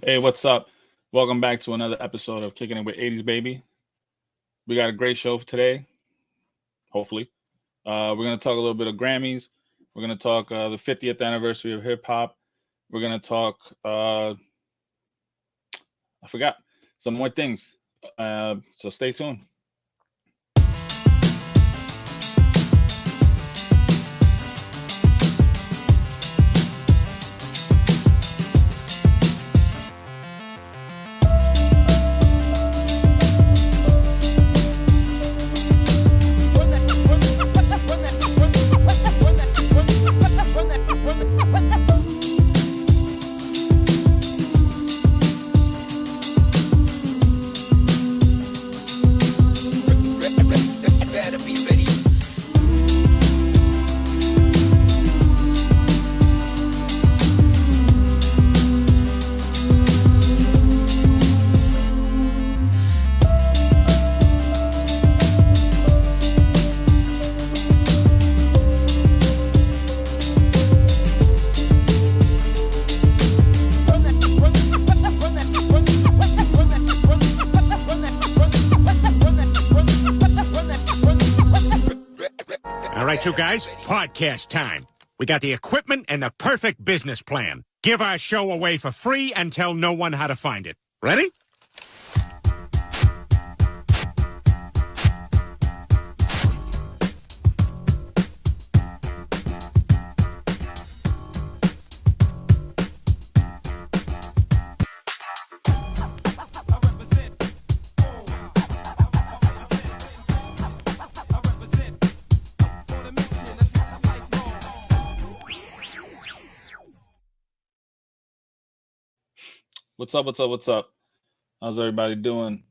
Hey, what's up? Welcome back to another episode of Kicking It with 80s Baby. We got a great show for today, hopefully. We're going to talk a little bit of Grammys. We're going to talk the 50th anniversary of hip hop. We're going to talk, I forgot, some more things. So stay tuned. All right, you guys, podcast time. We got the equipment and the perfect business plan. Give our show away for free and tell no one how to find it. Ready? What's up? What's up? What's up? How's everybody doing?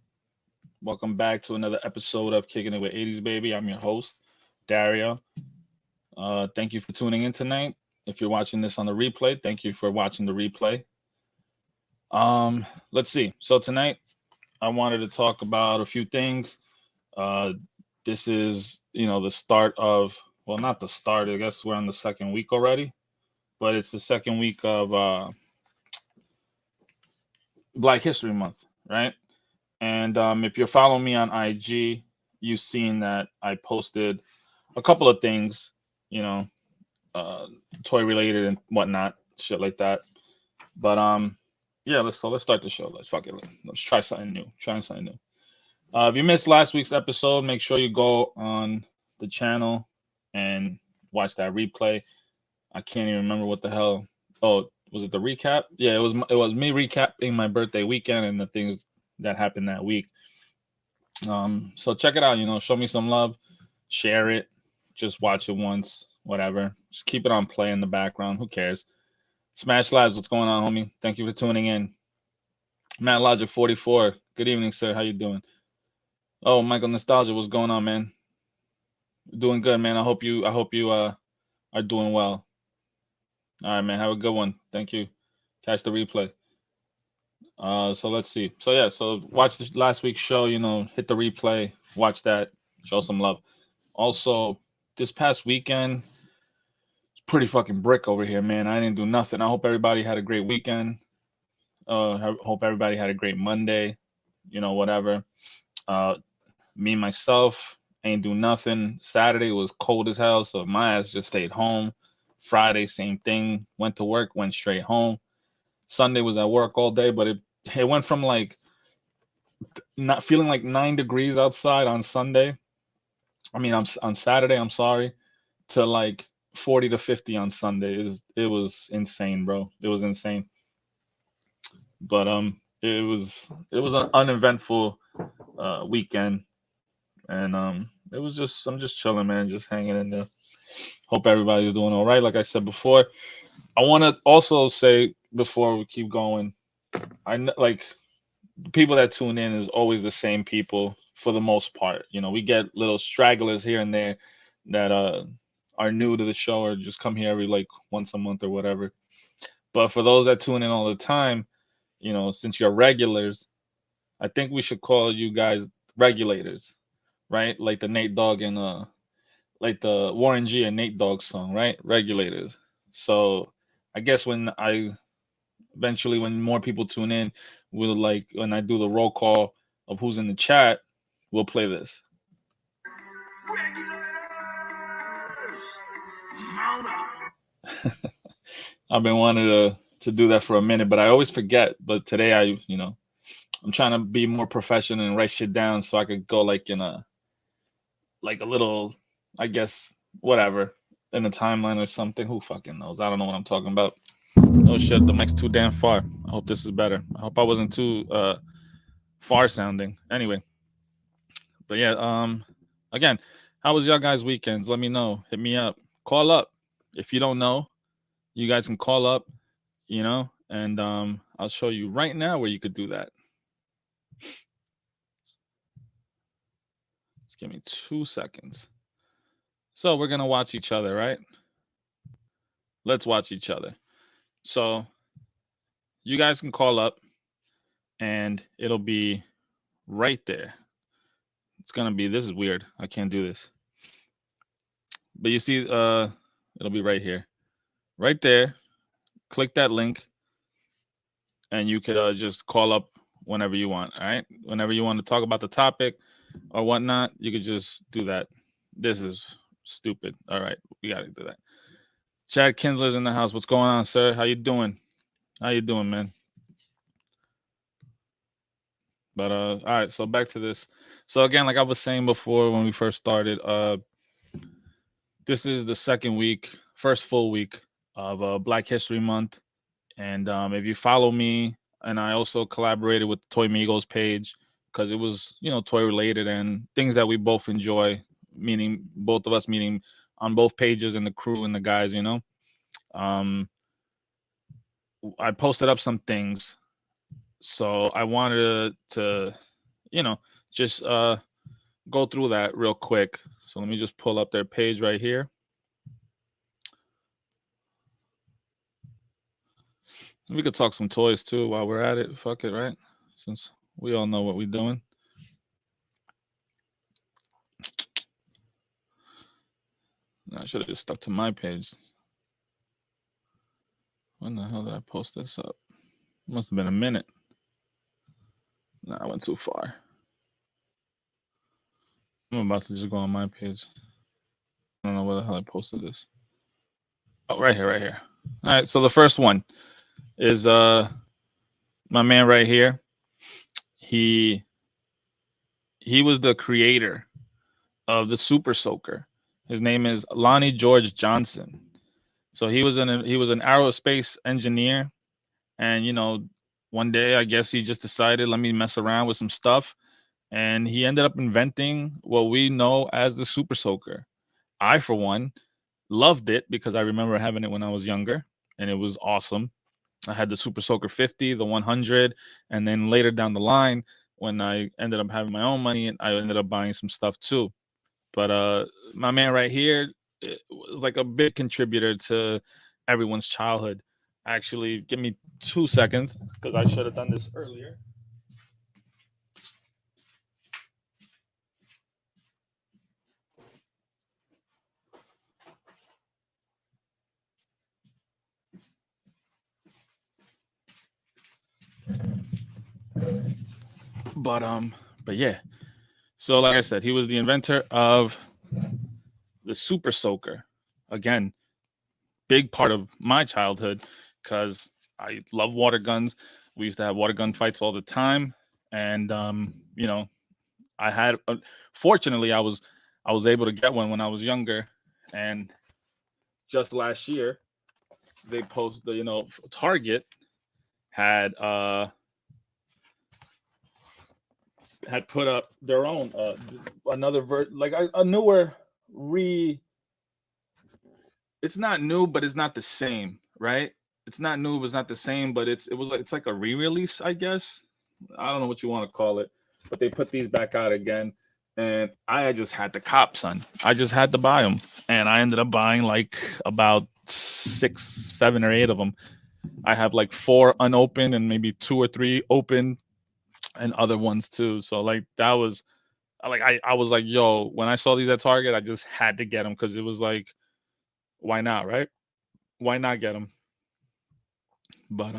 Welcome back to another episode of Kicking It with 80s Baby. I'm your host, Dario. Thank you for tuning in tonight. If you're watching this on the replay, thank you for watching the replay. Let's see. So tonight, I wanted to talk about a few things. This is, the start of, well, not the start. I guess we're on the second week already, but it's the second week of Black History Month, right? And if you're following me on IG, you've seen that I posted a couple of things, toy related and whatnot, shit like that. But yeah, let's start the show. Let's fuck it. Let's try something new. If you missed last week's episode, make sure you go on the channel and watch that replay. I can't even remember what the hell. Oh, was it the recap? Yeah, it was me recapping my birthday weekend and the things that happened that week. So check it out. Show me some love, share it, just watch it once, whatever. Just keep it on play in the background. Who cares? Smash Lives, what's going on, homie? Thank you for tuning in. Matt Logic 44. Good evening, sir. How you doing? Oh, Michael Nostalgia, what's going on, man? Doing good, man. I hope you are doing well. All right, man. Have a good one. Thank you. Catch the replay. So let's see. So yeah, so watch this last week's show, hit the replay, watch that, show some love. Also, this past weekend, it's pretty fucking brick over here, man. I didn't do nothing. I hope everybody had a great weekend. I hope everybody had a great Monday, whatever. Me, myself, ain't do nothing. Saturday was cold as hell, so my ass just stayed home. Friday, same thing. Went to work, went straight home. Sunday was at work all day, but it went from like not feeling like 9 degrees outside on Sunday. I mean, on Saturday, I'm sorry, to like 40 to 50 on Sunday. It was insane, bro. It was insane. But it was an uneventful weekend, and I'm just chilling, man, just hanging in there. Hope everybody's doing all right. Like I said before, I want to also say before we keep going, I like the people that tune in is always the same people for the most part. We get little stragglers here and there that are new to the show or just come here every like once a month or whatever. But for those that tune in all the time, since you're regulars, I think we should call you guys regulators, right? Like the Nate Dogg and like the Warren G and Nate Dogg song, right? Regulators. So I guess when I eventually when more people tune in, we'll like when I do the roll call of who's in the chat, we'll play this. I've been wanting to do that for a minute, but I always forget. But today I'm trying to be more professional and write shit down so I could go like in a little, I guess, whatever, in a timeline or something. Who fucking knows? I don't know what I'm talking about. Oh shit, the mic's too damn far. I hope this is better. I hope I wasn't too far sounding. Anyway, but yeah, again, how was y'all guys' weekends? Let me know. Hit me up. Call up. If you don't know, you guys can call up, and I'll show you right now where you could do that. Just give me 2 seconds. So we're gonna watch each other, right? Let's watch each other. So you guys can call up and it'll be right there. It's gonna be, this is weird. I can't do this. But you see, it'll be right here. Right there. Click that link and you could just call up whenever you want. All right. Whenever you want to talk about the topic or whatnot, you could just do that. This is stupid. All right. We gotta do that. Chad Kinsler's in the house. What's going on, sir? How you doing? How you doing, man? But all right, so back to this. So again, like I was saying before when we first started, this is the first full week of Black History Month. And if you follow me, and I also collaborated with Toy Migos page because it was, toy related and things that we both enjoy, meaning both of us, meaning on both pages and the crew and the guys, I posted up some things. So I wanted to, just go through that real quick. So let me just pull up their page right here. We could talk some toys too while we're at it. Fuck it, right? Since we all know what we're doing. I should have just stuck to my page. When the hell did I post this up? It must have been a minute. Nah, I went too far. I'm about to just go on my page. I don't know where the hell I posted this. Oh, right here. All right, so the first one is my man right here. He was the creator of the Super Soaker. His name is Lonnie George Johnson. So he was an aerospace engineer, and one day I guess he just decided, let me mess around with some stuff, and he ended up inventing what we know as the Super Soaker. I, for one, loved it because I remember having it when I was younger, and it was awesome. I had the Super Soaker 50, the 100, and then later down the line, when I ended up having my own money, I ended up buying some stuff too. But my man right here was like a big contributor to everyone's childhood. Actually, give me 2 seconds because I should have done this earlier. But yeah. So like I said, he was the inventor of the Super Soaker. Again, big part of my childhood because I love water guns. We used to have water gun fights all the time, and I had. Fortunately, I was able to get one when I was younger, and just last year, they posted. Target had put up their own another a newer it's not new, but it's not the same, right? It's not new, but it's not the same, but it's like a re-release, I guess. I don't know what you want to call it, but they put these back out again, and I just had to cop, son. I just had to buy them, and I ended up buying like about 6, 7, or 8 of them. I have like 4 unopened and maybe 2 or 3 open, and other ones too. So like that was like I was like, yo, when I saw these at Target, I just had to get them because it was like, why not, right? Why not get them? But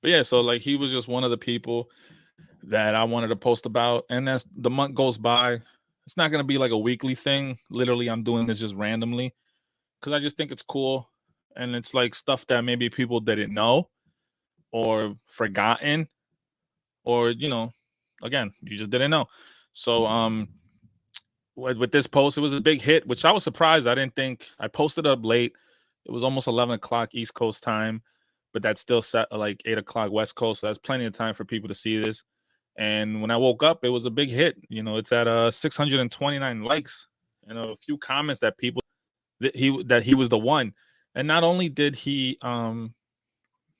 yeah, so like he was just one of the people that I wanted to post about. And as the month goes by, it's not gonna be like a weekly thing. Literally, I'm doing this just randomly because I just think it's cool. And it's like stuff that maybe people didn't know or forgotten, or again, you just didn't know. So with this post, it was a big hit, which I was surprised. I didn't think. I posted up late. It was almost 11 o'clock East Coast time, but that's still set like 8 o'clock West Coast. So that's plenty of time for people to see this. And when I woke up, it was a big hit. It's at 629 likes and a few comments that people that he was the one. And not only did he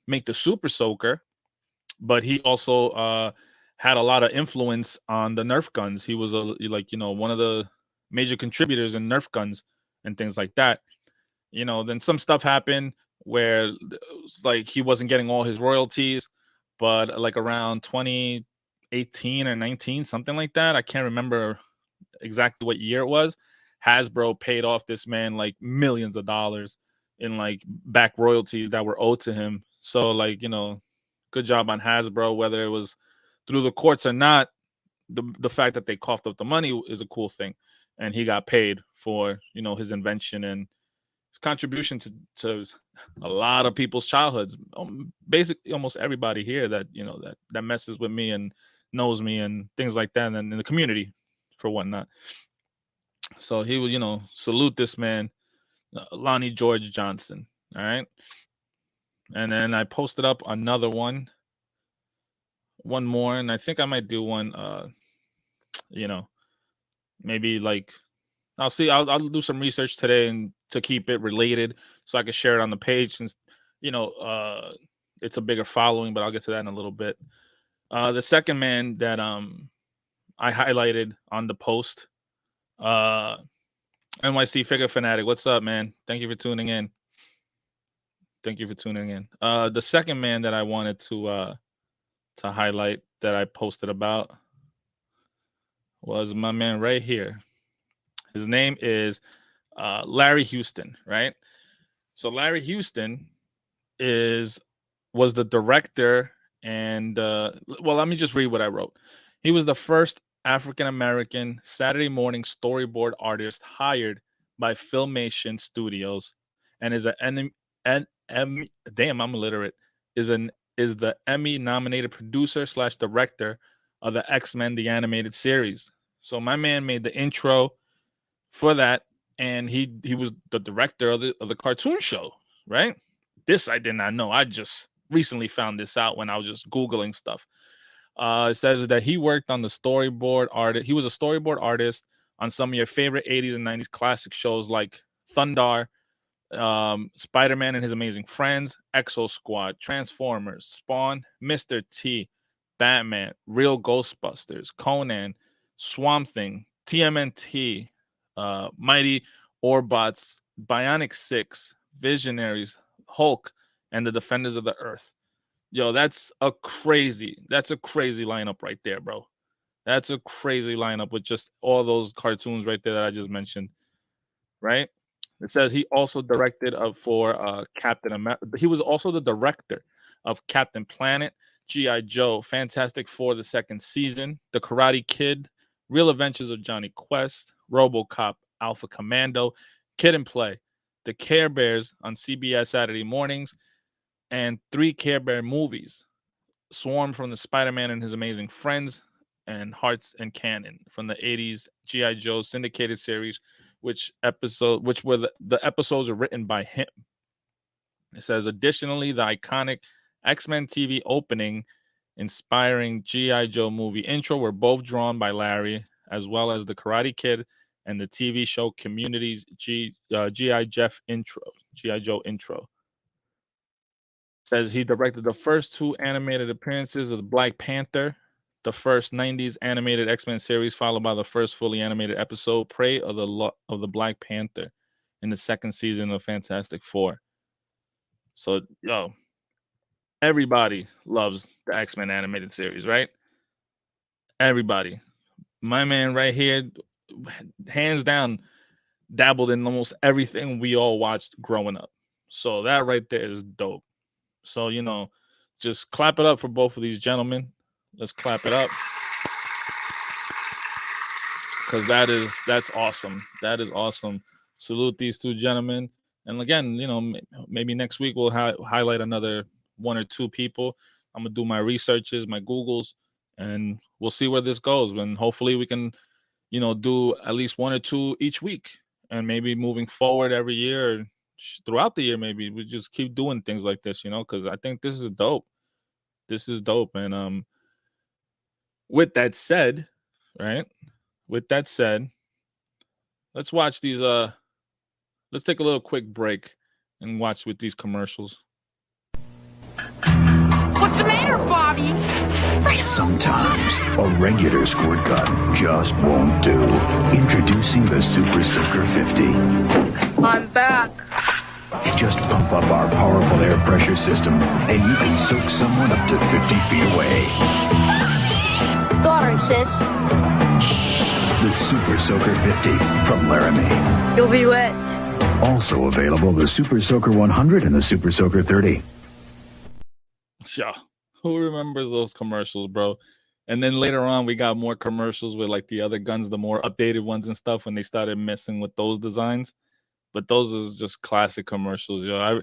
make the Super Soaker, but he also had a lot of influence on the Nerf guns. He was one of the major contributors in Nerf guns and things like that. Then some stuff happened where it was like he wasn't getting all his royalties, but like around 2018 or 19, something like that. I can't remember exactly what year it was. Hasbro paid off this man like millions of dollars in like back royalties that were owed to him. So like, good job on Hasbro, whether it was through the courts or not. The fact that they coughed up the money is a cool thing, and he got paid for his invention and his contribution to a lot of people's childhoods. Basically, almost everybody here that that messes with me and knows me and things like that, and in the community for whatnot. So he would salute this man, Lonnie George Johnson. All right, and then I posted up another one more, and I think I might do one. Maybe like I'll see. I'll do some research today and to keep it related, so I can share it on the page since it's a bigger following. But I'll get to that in a little bit. The second man that I highlighted on the post, NYC Figure Fanatic. What's up, man? Thank you for tuning in. The second man that I wanted to highlight that I posted about was my man right here. His name is Larry Houston, right? So Larry Houston was the director and let me just read what I wrote. He was the first African American Saturday morning storyboard artist hired by Filmation Studios, and is damn, I'm illiterate. Is the Emmy nominated producer / director of the X-Men the animated series. So my man made the intro for that, and he was the director of the cartoon show, right? This I did not know. I just recently found this out when I was just Googling stuff. It says that he worked on the storyboard artist. He was a storyboard artist on some of your favorite 80s and 90s classic shows like Thundar, Spider-Man and His Amazing Friends, Exo Squad, Transformers, Spawn, Mr. T, Batman, Real Ghostbusters, Conan, Swamp Thing, TMNT, Mighty Orbots, Bionic 6, Visionaries, Hulk, and the Defenders of the Earth. Yo, that's a crazy lineup right there, bro. That's a crazy lineup with just all those cartoons right there that I just mentioned, right? It says he also directed for Captain America. He was also the director of Captain Planet, G.I. Joe, Fantastic Four, the second season, The Karate Kid, Real Adventures of Johnny Quest, RoboCop, Alpha Commando, Kid and Play, The Care Bears on CBS Saturday mornings, and 3 Care Bear movies, Swarm from the Spider-Man and His Amazing Friends, and Hearts and Cannon from the 80s G.I. Joe syndicated series, which were the episodes are written by him. It says, additionally, the iconic X-Men TV opening inspiring G.I. Joe movie intro were both drawn by Larry, as well as the Karate Kid and the TV show Community's G.I. Joe intro. Says he directed the first 2 animated appearances of the Black Panther, the first 90s animated X-Men series, followed by the first fully animated episode, Prey of the Black Panther, in the second season of Fantastic Four. So, everybody loves the X-Men animated series, right? Everybody. My man right here, hands down, dabbled in almost everything we all watched growing up. So that right there is dope. So, just clap it up for both of these gentlemen. Let's clap it up. Because that's awesome. That is awesome. Salute these two gentlemen. And again, maybe next week we'll highlight another one or two people. I'm gonna do my researches, my Googles, and we'll see where this goes. And hopefully we can, do at least one or two each week, and maybe moving forward every year, or throughout the year, maybe we just keep doing things like this, because I think this is dope. This is dope. And with that said, right? With that said, let's watch these. Let's take a little quick break and watch with these commercials. What's the matter, Bobby? Sometimes a regular squirt gun just won't do. Introducing the Super Soaker 50. I'm back. Just pump up our powerful air pressure system, and you can soak someone up to 50 feet away. Got her, sis. The Super Soaker 50 from Laramie. You'll be wet. Also available, the Super Soaker 100 and the Super Soaker 30. Yeah, who remembers those commercials, bro? And then later on, we got more commercials with like the other guns, the more updated ones and stuff, when they started messing with those designs. But those is just classic commercials, yo.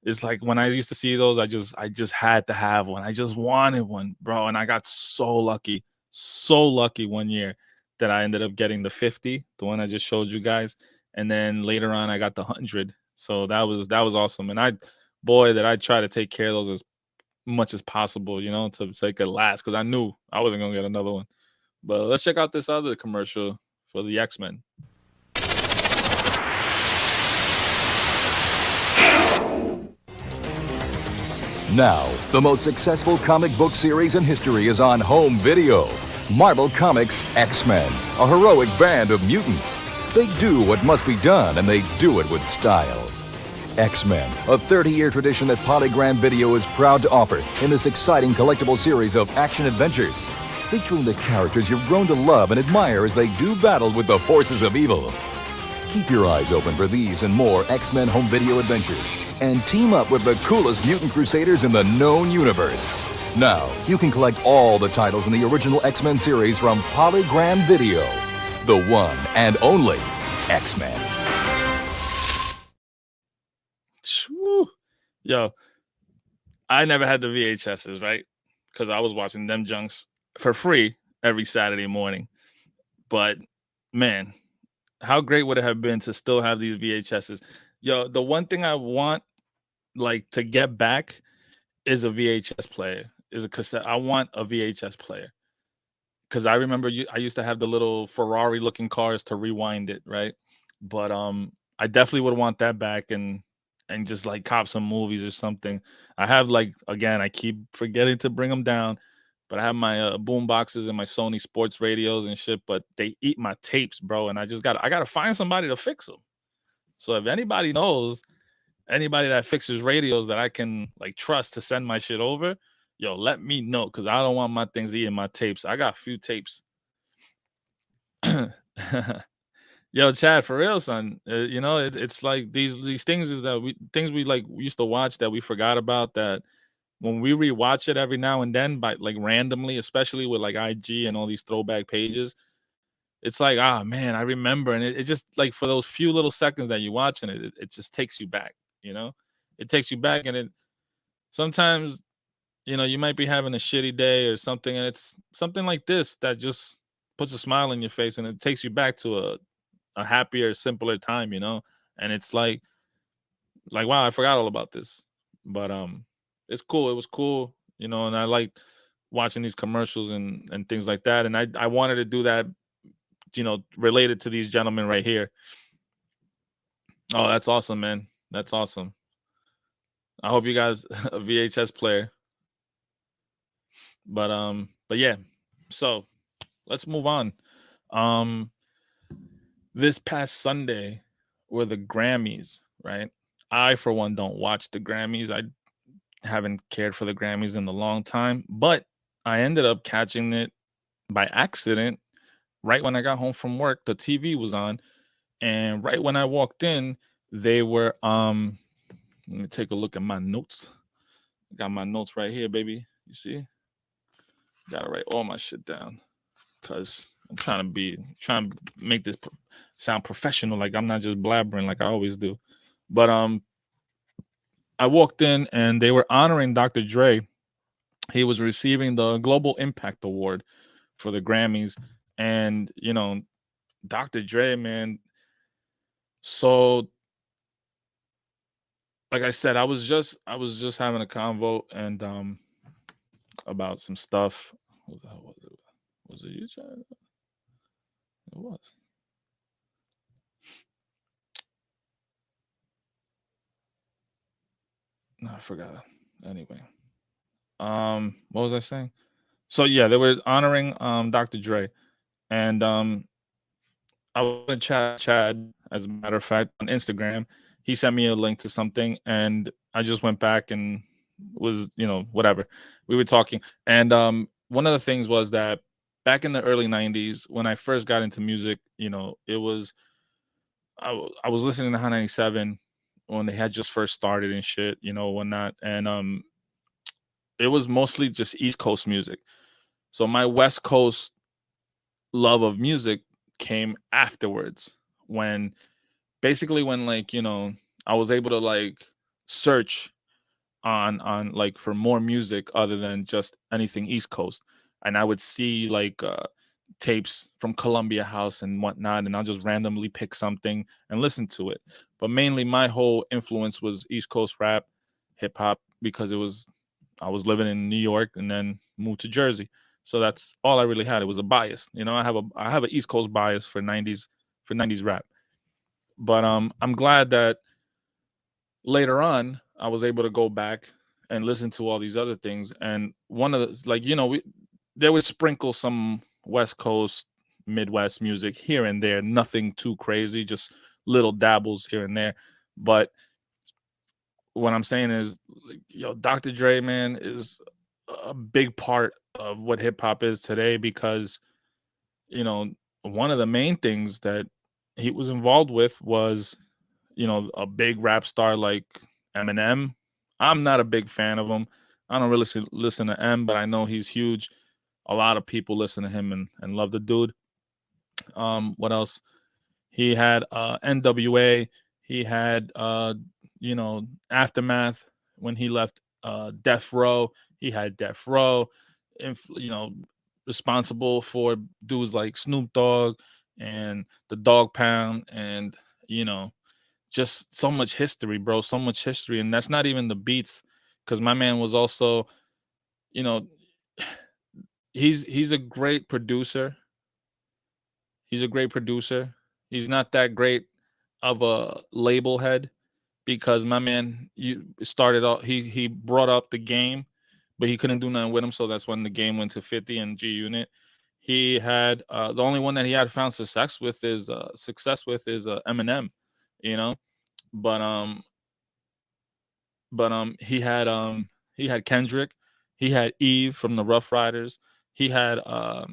It's like when I used to see those, I just had to have one. I just wanted one, bro. And I got so lucky one year that I ended up getting the 50, the one I just showed you guys. And then later on, I got the 100. So that was awesome. And I try to take care of those as much as possible, to so it could last, because I knew I wasn't gonna get another one. But let's check out this other commercial for the X-Men. Now, the most successful comic book series in history is on home video. Marvel Comics' X-Men, a heroic band of mutants. They do what must be done, and they do it with style. X-Men, a 30-year tradition that Polygram Video is proud to offer in this exciting collectible series of action adventures, featuring the characters you've grown to love and admire as they do battle with the forces of evil. Keep your eyes open for these and more X-Men home video adventures, and team up with the coolest mutant crusaders in the known universe. Now, you can collect all the titles in the original X-Men series from Polygram Video. The one and only X-Men. Yo, I never had the VHSs, right? Because I was watching them junks for free every Saturday morning. But, man, how great would it have been to still have these VHSs? Yo, the one thing I want, to get back is a VHS player, is a cassette. I want a VHS player. Because I remember I used to have the little Ferrari-looking cars to rewind it, right? But I definitely would want that back and just cop some movies or something. I have again, I keep forgetting to bring them down, but I have my boom boxes and my Sony sports radios and shit, but they eat my tapes, bro. And I gotta find somebody to fix them. So if anybody knows anybody that fixes radios that I can trust to send my shit over, yo, let me know, because I don't want my things eating my tapes. I got a few tapes. Yo, Chad, for real, son. It's like these things we used to watch that we forgot about, that when we rewatch it every now and then, by randomly, especially with IG and all these throwback pages, it's like, man, I remember. And it just for those few little seconds that you're watching it just takes you back, it takes you back. And it sometimes, you might be having a shitty day or something, and it's something like this that just puts a smile on your face, and it takes you back to a happier, simpler time, and it's like wow, I forgot all about this. But it's cool. It was cool, and I like watching these commercials and things like that. And I wanted to do that, related to these gentlemen right here. Oh, that's awesome, man. That's awesome. I hope you guys a VHS player. But yeah. So let's move on. This past Sunday were the Grammys, right? I, for one, don't watch the Grammys. I haven't cared for the Grammys in a long time, but I ended up catching it by accident right when I got home from work. The TV was on, and right when I walked in, they were let me take a look at my notes. Got my notes right here, baby. You see? Gotta write all my shit down because I'm trying to make this sound professional. Like I'm not just blabbering like I always do. But I walked in and they were honoring Dr. Dre. He was receiving the Global Impact Award for the Grammys, and Dr. Dre, man. So, like I said, I was just having a convo and about some stuff. What the hell was it? Was it you, Chad? It was. No, I forgot. Anyway, what was I saying? So yeah, they were honoring Dr. Dre, and I was in Chad, as a matter of fact, on Instagram. He sent me a link to something, and I just went back and was, whatever. We were talking, and one of the things was that back in the early '90s, when I first got into music, it was I was listening to Hot 97 when they had just first started and shit, whatnot, and it was mostly just East Coast music. So my West Coast love of music came afterwards when like I was able to like search on like for more music other than just anything East Coast, and I would see like tapes from Columbia House and whatnot, and I'll just randomly pick something and listen to it. But mainly my whole influence was East Coast rap, hip hop, because I was living in New York and then moved to Jersey. So that's all I really had. It was a bias. I have an East Coast bias for 90s rap. But I'm glad that later on I was able to go back and listen to all these other things. And one of the they would sprinkle some West Coast, Midwest music here and there, nothing too crazy, just little dabbles here and there. But what I'm saying is, Dr. Dre, man, is a big part of what hip hop is today because, one of the main things that he was involved with was, a big rap star like Eminem. I'm not a big fan of him. I don't really listen to M, but I know he's huge. A lot of people listen to him and love the dude. What else? He had NWA. He had Aftermath when he left Death Row. He had Death Row, responsible for dudes like Snoop Dogg and the Dog Pound, and just so much history, bro. So much history, and that's not even the beats, because my man was also, you know, he's a great producer. He's a great producer. He's not that great of a label head because my man you started off he brought up the game, but he couldn't do nothing with him. So that's when the game went to 50 and G Unit. He had the only one that he had found success with is Eminem, you know. But he had Kendrick, he had Eve from the Rough Riders, he had a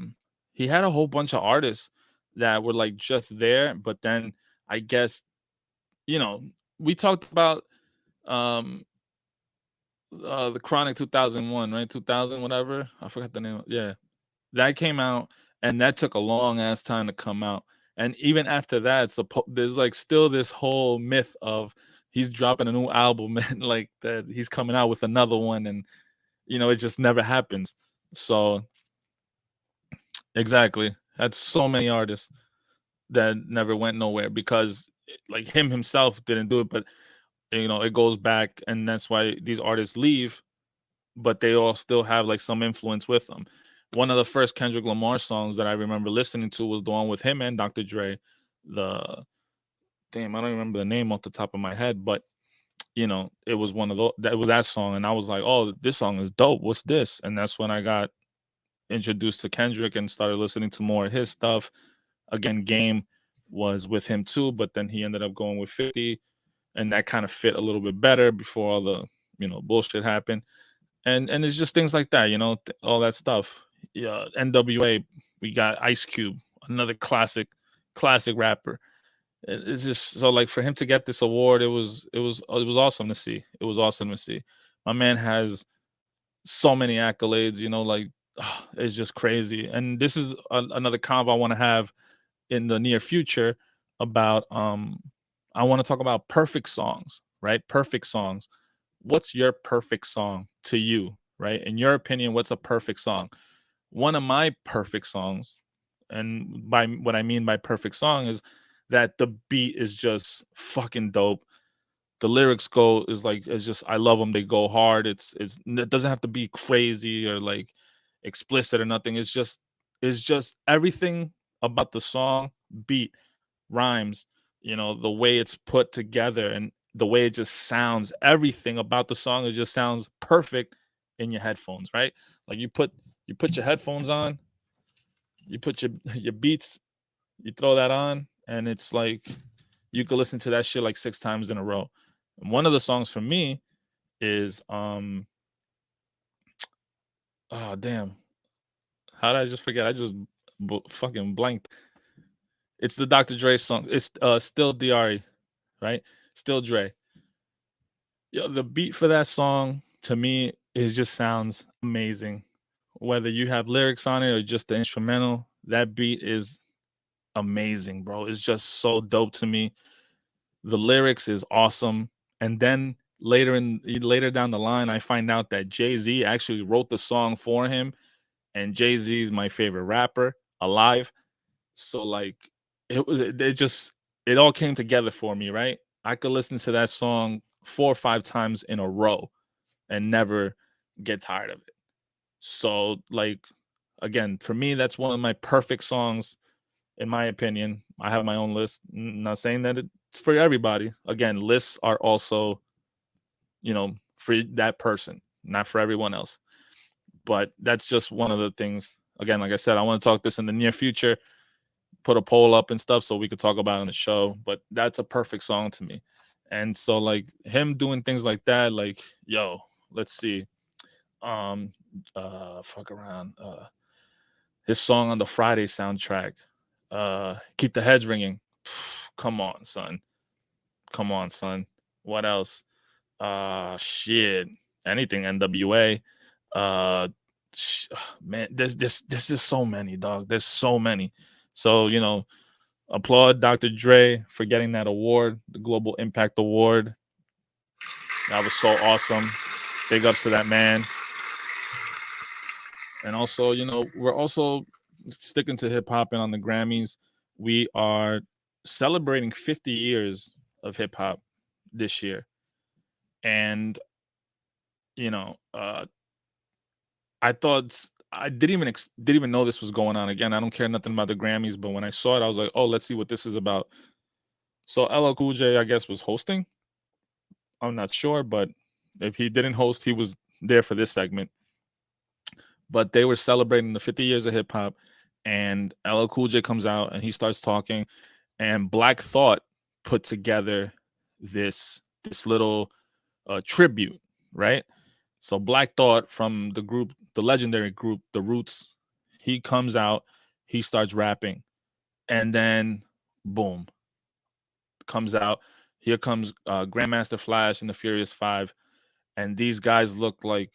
whole bunch of artists that were like just there, but then I guess you know we talked about um the Chronic 2001, right? 2000 whatever, I forgot the name. Yeah, that came out, and that took a long ass time to come out. And even after that, there's like still this whole myth of he's dropping a new album and like that he's coming out with another one, and it just never happens. So exactly, that's so many artists that never went nowhere because like him himself didn't do it, but it goes back, and that's why these artists leave, but they all still have like some influence with them. One of the first Kendrick Lamar songs that I remember listening to was the one with him and Dr. Dre. The damn, I don't remember the name off the top of my head, but it was one of those. That was that song, and I was like, "Oh, this song is dope. What's this?" And that's when I got introduced to Kendrick and started listening to more of his stuff. Again, Game was with him too, but then he ended up going with 50, and that kind of fit a little bit better before all the bullshit happened. And it's just things like that, all that stuff. Yeah, NWA, we got Ice Cube, another classic rapper. It's just so like for him to get this award, it was awesome to see. It was awesome to see. My man has so many accolades, you know, like it's just crazy. And this is another convo I want to have in the near future about I want to talk about perfect songs, right? Perfect songs. What's your perfect song to you, right? In your opinion, what's a perfect song? One of my perfect songs, and by what I mean by perfect song is that the beat is just fucking dope. The lyrics go is like it's just I love them. They go hard. It doesn't have to be crazy or like explicit or nothing. It's just everything about the song, beat, rhymes, you know, the way it's put together and the way it just sounds. Everything about the song, it just sounds perfect in your headphones, right? Like you put your headphones on, you put your beats, you throw that on, and it's like you could listen to that shit like 6 times in a row. And one of the songs for me is oh damn, how did I just forget? I just fucking blanked. It's the Dr. Dre song. It's Still Dre, right? Still Dre. Yeah, the beat for that song to me is just sounds amazing. Whether you have lyrics on it or just the instrumental, that beat is amazing, bro. It's just so dope to me. The lyrics is awesome. And then later down the line, I find out that Jay-Z actually wrote the song for him, and Jay-Z is my favorite rapper alive. So like it all came together for me, right? I could listen to that song 4 or 5 times in a row and never get tired of it. So like again, for me, that's one of my perfect songs in my opinion. I have my own list. Not saying that it's for everybody. Again, lists are also, for that person, not for everyone else. But that's just one of the things. Again, like I said, I want to talk this in the near future, put a poll up and stuff so we could talk about it on the show. But that's a perfect song to me. And so like him doing things like that, like, yo, let's see. Fuck around. His song on the Friday soundtrack, Keep the Heads Ringing. Come on, son. Come on, son. What else? Shit. Anything NWA. Uh, man, there's just so many, dog. There's so many. So applaud Dr. Dre for getting that award, the Global Impact Award. That was so awesome. Big ups to that man. And also, we're also sticking to hip hop, and on the Grammys, we are celebrating 50 years of hip hop this year. And I thought I didn't even know this was going on. Again, I don't care nothing about the Grammys, but when I saw it, I was like, oh, let's see what this is about. So LL Cool J, I guess, was hosting. I'm not sure, but if he didn't host, he was there for this segment. But they were celebrating the 50 years of hip hop, and LL Cool J comes out and he starts talking, and Black Thought put together this little tribute, right? So Black Thought from the group, the legendary group, The Roots, he comes out, he starts rapping, and then boom, comes out. Here comes Grandmaster Flash and the Furious Five, and these guys look like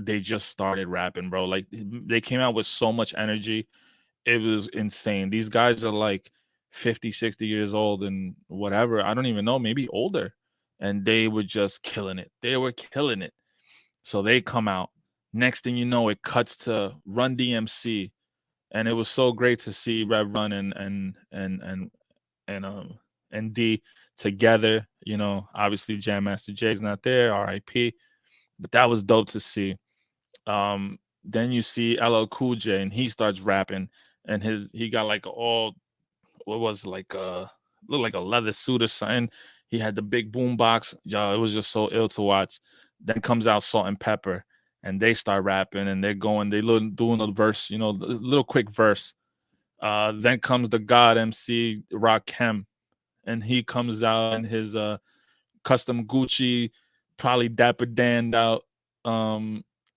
they just started rapping, bro. Like they came out with so much energy. It was insane. These guys are like 50, 60 years old and whatever. I don't even know, maybe older. And they were just killing it. They were killing it. So they come out. Next thing you know, it cuts to Run DMC. And it was so great to see Rev Run and D together. Obviously Jam Master Jay's not there, RIP. But that was dope to see. Then you see LL Cool J and he starts rapping, and he got like looked like a leather suit or something. He had the big boom box. Yo, it was just so ill to watch. Then comes out Salt and Pepper, and they start rapping, and they're doing a verse, a little quick verse. Then comes the God MC Rakim, and he comes out in his custom Gucci, probably Dapper Dan'd out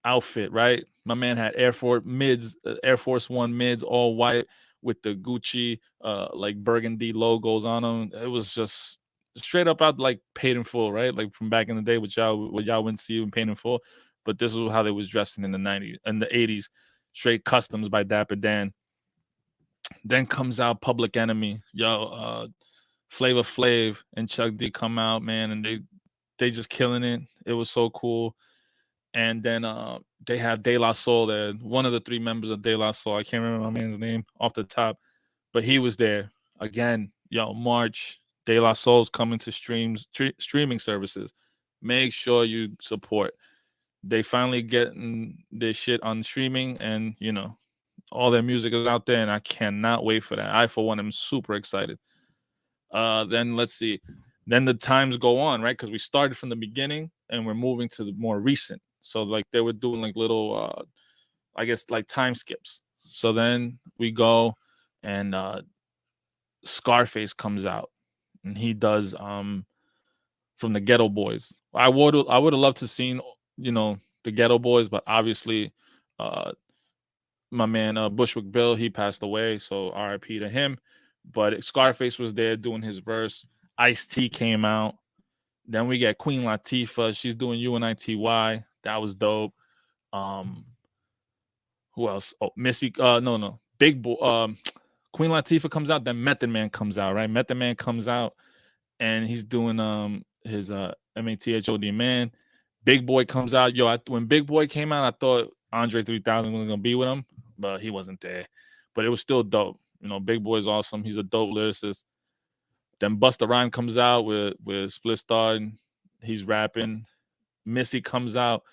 outfit, right? My man had Air Force One mids, all white with the Gucci like burgundy logos on them. It was just straight up out like Paid in Full, right? Like from back in the day, what y'all wouldn't see in Paid in Full, but this is how they was dressing in the 90s and the 80s. Straight customs by Dapper Dan. Then comes out Public Enemy, Flavor Flav and Chuck D come out, man, and they just killing it. It was so cool. And then they had De La Soul there. One of the three members of De La Soul. I can't remember my man's name off the top, but he was there again. March. De La Soul's coming to streaming services. Make sure you support. They finally getting their shit on streaming, and all their music is out there, and I cannot wait for that. I, for one, am super excited. Then let's see. Then the times go on, right? Because we started from the beginning and we're moving to the more recent. So like they were doing like little, I guess like time skips. So then we go and Scarface comes out and he does from the Ghetto Boys. I would have loved to seen the Ghetto Boys, but obviously my man Bushwick Bill, he passed away, so R.I.P. to him. But Scarface was there doing his verse. Ice-T came out. Then we get Queen Latifah. She's doing UNITY. That was dope. Who else? Oh, Missy. No. Big Boy. Queen Latifah comes out. Then Method Man comes out, right? Method Man comes out, and he's doing his MATHOD Man. Big Boy comes out. When Big Boy came out, I thought Andre 3000 was gonna be with him, but he wasn't there. But it was still dope. Big Boy's awesome. He's a dope lyricist. Then Busta Rhymes comes out with Split Star, and he's rapping. Missy comes out.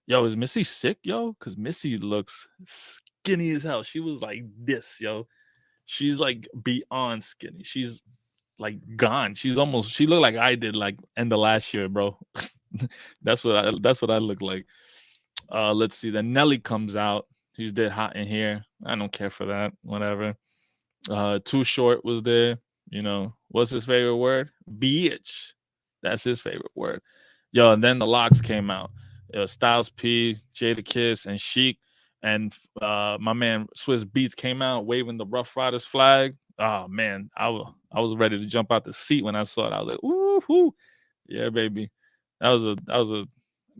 Is Missy sick, yo? Because Missy looks skinny as hell. She was like this, yo. She's like beyond skinny. She's like gone. She looked like I did like end of last year, bro. That's what I look like. Let's see. Then Nelly comes out. He's dead hot in here. I don't care for that. Whatever. Too Short was there. What's his favorite word? Bitch. That's his favorite word. And then the Locks came out. Styles P, Jadakiss, and Sheik, and my man Swiss Beats came out waving the Rough Riders flag. Oh man, I was ready to jump out the seat when I saw it. I was like, "Woo-hoo. Yeah, baby." That was a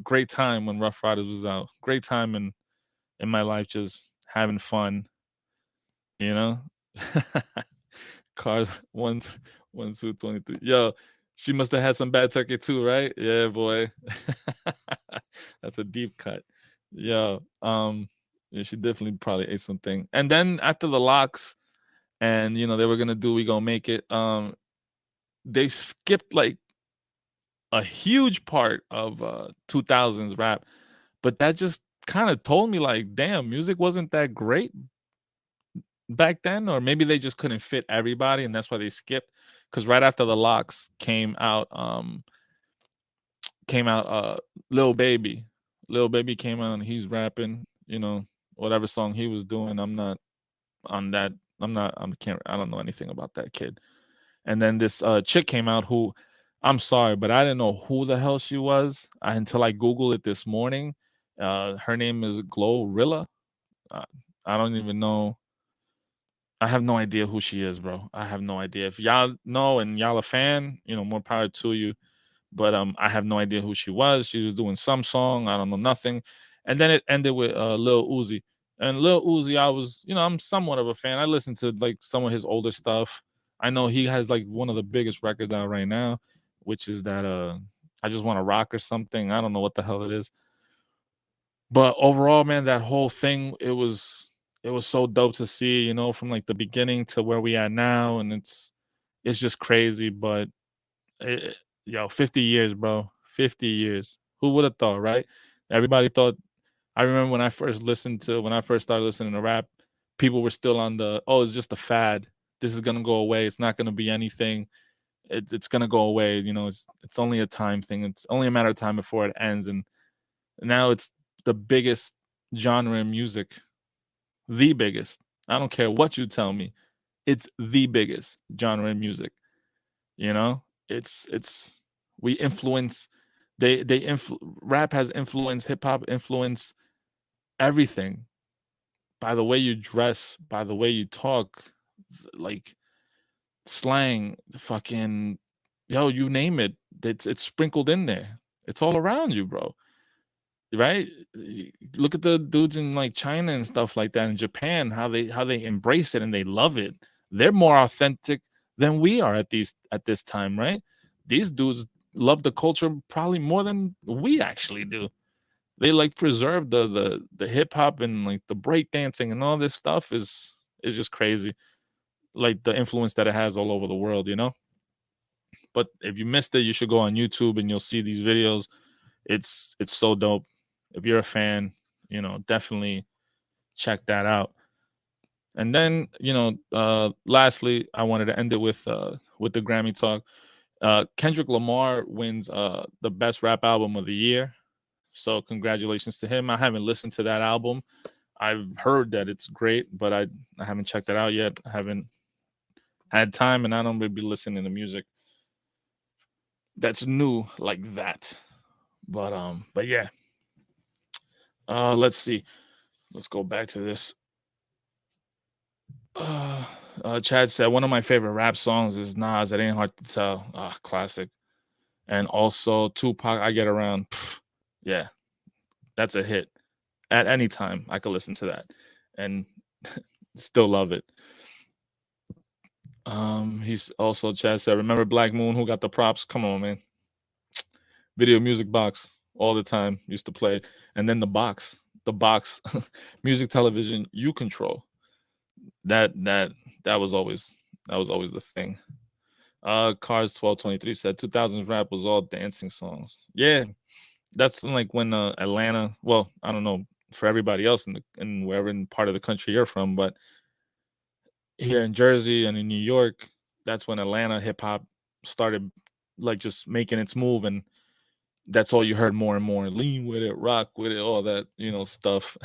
great time when Rough Riders was out. Great time in my life, just having fun. Cars 1, 2, 23. Yo, she must have had some bad turkey too, right? Yeah, boy. That's a deep cut. Yeah, she definitely probably ate something. And then after the Locks, and they were gonna do We Gonna Make It. They skipped like a huge part of 2000s rap, but that just kind of told me like, damn, music wasn't that great back then, or maybe they just couldn't fit everybody, and that's why they skipped. Because right after the Locks came out Lil Baby. Lil Baby came out and he's rapping, whatever song he was doing. I'm not on that. I don't know anything about that kid. And then this chick came out who, I'm sorry, but I didn't know who the hell she was until I Googled it this morning. Her name is Glorilla. I don't even know. I have no idea who she is, bro. I have no idea. If y'all know and y'all a fan, more power to you. But I have no idea who she was. She was doing some song. I don't know nothing. And then it ended with Lil Uzi. And Lil Uzi, I was, I'm somewhat of a fan. I listened to like some of his older stuff. I know he has like one of the biggest records out right now, which is that I Just Want to Rock or something. I don't know what the hell it is. But overall, man, that whole thing, it was so dope to see, from like the beginning to where we at now. And it's just crazy. But 50 years, bro. 50 years. Who would have thought, right? Everybody thought. I remember when I first started listening to rap, people were still on it's just a fad. This is gonna go away. It's not gonna be anything. It's gonna go away. It's only a time thing. It's only a matter of time before it ends. And now it's the biggest genre in music. The biggest. I don't care what you tell me. It's the biggest genre in music. It's we influence. Rap has influenced, hip hop influence everything, by the way you dress, by the way you talk, like slang, fucking yo, you name it, it's sprinkled in there. It's all around you, bro. Right? Look at the dudes in like China and stuff like that, in Japan, how they embrace it and they love it. They're more authentic than we are at this time, right? These dudes love the culture probably more than we actually do. They like preserve the hip hop and like the break dancing and all this stuff is just crazy. Like the influence that it has all over the world, you know? But if you missed it, you should go on YouTube and you'll see these videos. It's so dope. If you're a fan, definitely check that out. And then, lastly, I wanted to end it with the Grammy talk. Kendrick Lamar wins the best rap album of the year. So congratulations to him. I haven't listened to that album. I've heard that it's great, but I haven't checked it out yet. I haven't had time, and I don't really be listening to music that's new like that. But yeah. Let's see. Let's go back to this. Chad said one of my favorite rap songs is Nas. It ain't hard to tell. Classic. And also Tupac. I Get Around. Yeah, that's a hit. At any time, I could listen to that, and still love it. He's also Chad said, remember Black Moon? Who got the props? Come on, man. Video Music Box all the time. Used to play, and then the box, music television. You control that was always the thing. Cars 1223 said 2000s rap was all dancing songs. Yeah, that's like when Atlanta. Well, I don't know for everybody else in wherever in part of the country you're from, but here in Jersey and in New York, that's when Atlanta hip hop started like just making its move, and that's all you heard more and more. Lean with it, rock with it, all that, stuff,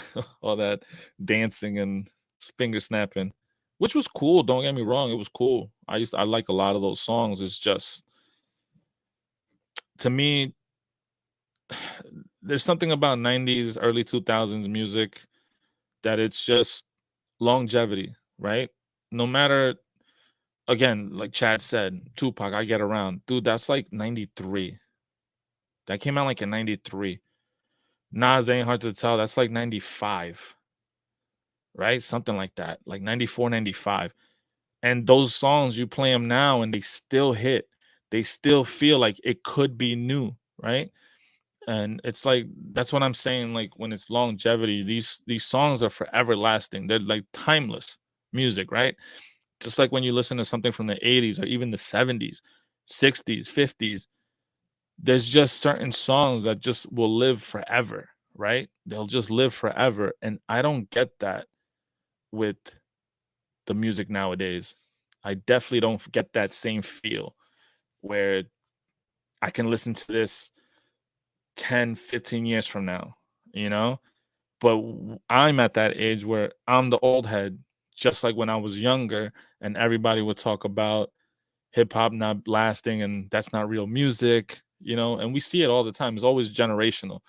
all that dancing and finger snapping, which was cool. Don't get me wrong, it was cool. I like a lot of those songs. It's just, to me, there's something about 90s, early 2000s music that it's just longevity, right? No matter, again, like Chad said, Tupac, I Get Around. Dude, that's like 93. That came out like in 93. Nas Ain't Hard to Tell. That's like 95, right? Something like that, like 94, 95. And those songs, you play them now and they still hit. They still feel like it could be new, right? And it's like, that's what I'm saying. Like when it's longevity, these songs are forever lasting. They're like timeless music, right? Just like when you listen to something from the 80s or even the 70s, 60s, 50s, there's just certain songs that just will live forever, right? They'll just live forever. And I don't get that with the music nowadays. I definitely don't get that same feel where I can listen to this 10, 15 years from now, But I'm at that age where I'm the old head, just like when I was younger, and everybody would talk about hip hop not lasting and that's not real music, and we see it all the time. It's always generational.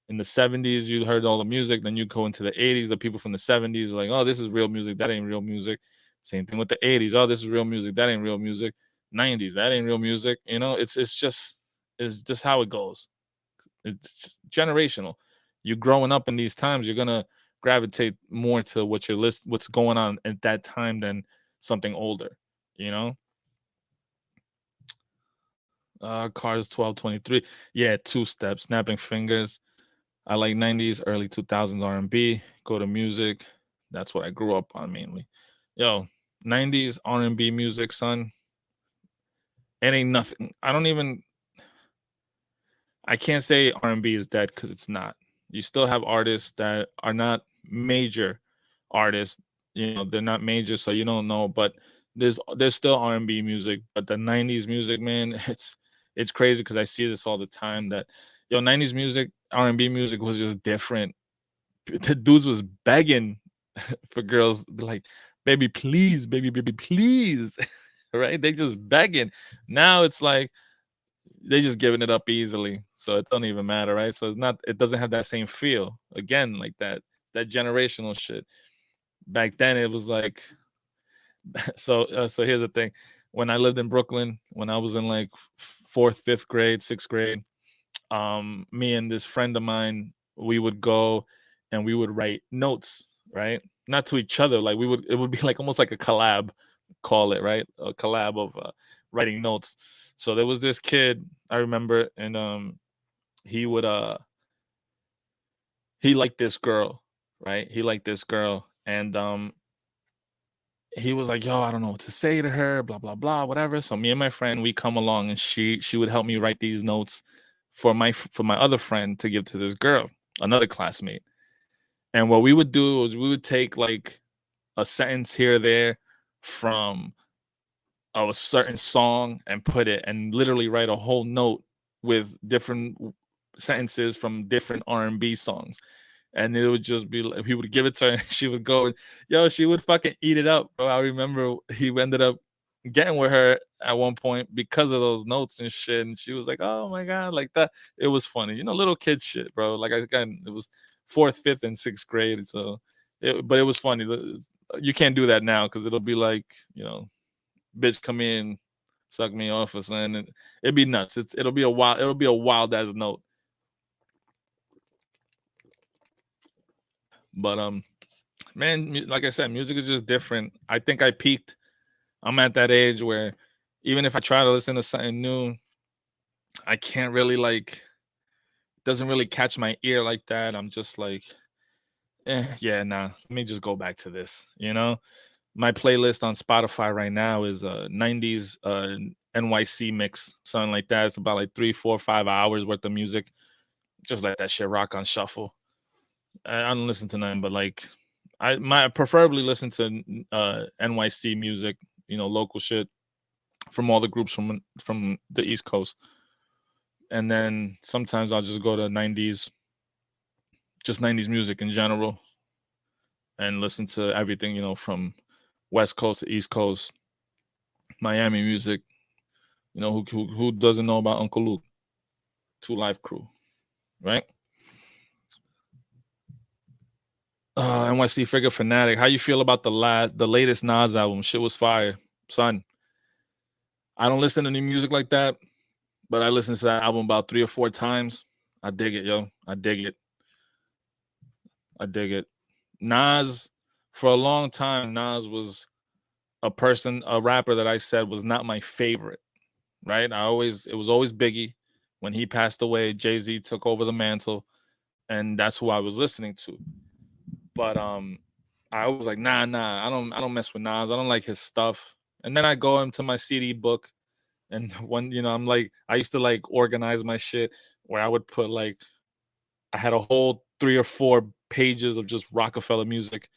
In the 70s, you heard all the music, then you go into the 80s, the people from the 70s are like, oh, this is real music, that ain't real music. Same thing with the 80s. Oh, this is real music, that ain't real music. 90s, that ain't real music. It's just how it goes. It's generational. You growing up in these times, you're gonna gravitate more to what's going on at that time than something older, Cars 1223. Yeah, two steps, snapping fingers. I like 90s, early 2000s R&B. Go to music. That's what I grew up on mainly. Yo, 90s R&B music, son. It ain't nothing. I can't say R&B is dead because it's not. You still have artists that are not major artists. They're not major, so you don't know. But there's still R&B music. But the 90s music, man, it's crazy because I see this all the time that, 90s music, R&B music was just different. The dudes was begging for girls, like, baby, please, baby, please. Right? They just begging. Now it's like they just giving it up easily. So it don't even matter, right? So it doesn't have that same feel. Again, like that generational shit. Back then it was like, so here's the thing. when I lived in Brooklyn, when I was in like fourth, fifth grade, sixth grade, me and this friend of mine, we would go and we would write notes, right? Not to each other, like it would be like almost like a collab, call it, right? A collab of writing notes. So there was this kid I remember, and he would he liked this girl, right? He liked this girl, and he was like, "Yo, I don't know what to say to her, blah blah blah, whatever." So me and my friend, we come along, and she would help me write these notes for my other friend to give to this girl, another classmate. And what we would do was we would take like a sentence here or there from a certain song and put it and literally write a whole note with different sentences from different R&B songs. And it would just be like, he would give it to her and she would go, yo, she would fucking eat it up, bro. I remember he ended up getting with her at one point because of those notes and shit. And she was like, oh my God, like that. It was funny. You know, little kid shit, bro. Like, again, it was fourth, fifth, and sixth grade. So, but it was funny. You can't do that now because it'll be like, you know, bitch come in, suck me off or something. It'd be nuts. It'll be a wild ass note. But man, like I said, music is just different. I think I peaked. I'm at that age where even if I try to listen to something new, I can't really doesn't really catch my ear like that. I'm just like, yeah, nah. Let me just go back to this. You know, my playlist on Spotify right now is 90s NYC mix, something like that. It's about like 3, 4, 5 hours worth of music. Just let that shit rock on shuffle. I don't listen to nothing, but like I preferably listen to NYC music, you know, local shit from all the groups from the East Coast. And then sometimes I'll just go to 90s, just 90s music in general, and listen to everything, you know, from West Coast to East Coast, Miami music. You know, who doesn't know about Uncle Luke, Two Live Crew, right? NYC Figure Fanatic. How you feel about the latest Nas album? Shit was fire, son. I don't listen to new music like that, but I listened to that album about 3 or 4 times. I dig it, yo. I dig it. I dig it. Nas, for a long time, Nas was a rapper that I said was not my favorite, right? It was always Biggie. When he passed away, Jay-Z took over the mantle, and that's who I was listening to. But I was like, nah, I don't mess with Nas. I don't like his stuff. And then I go into my CD book, and when, you know, I'm like, I used to like organize my shit where I would put like, I had a whole 3 or 4 pages of just Rockefeller music,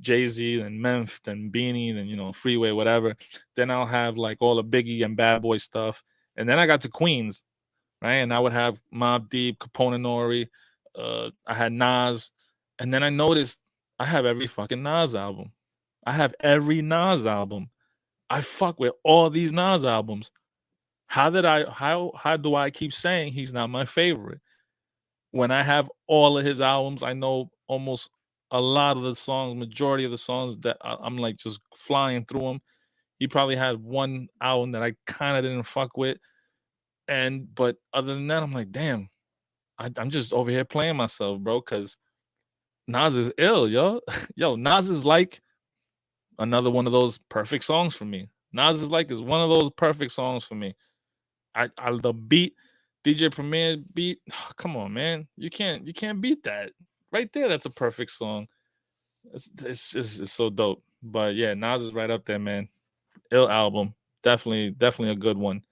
Jay-Z and Memph and Beanie and, you know, Freeway, whatever. Then I'll have like all the Biggie and Bad Boy stuff. And then I got to Queens, right? And I would have Mobb Deep, Capone and Nori. I had Nas. And then I noticed I have every fucking Nas album. I have every Nas album. I fuck with all these Nas albums. How do I keep saying he's not my favorite? When I have all of his albums, I know almost a lot of the songs, majority of the songs that I'm like just flying through them. He probably had one album that I kind of didn't fuck with. But other than that, I'm like, damn, I'm just over here playing myself, bro, because Nas is ill, yo. Yo, Nas is like another one of those perfect songs for me. Nas is one of those perfect songs for me. The beat, DJ Premier beat, come on, man. You can't beat that. Right there, that's a perfect song. It's so dope. But yeah, Nas is right up there, man. Ill album. Definitely a good one.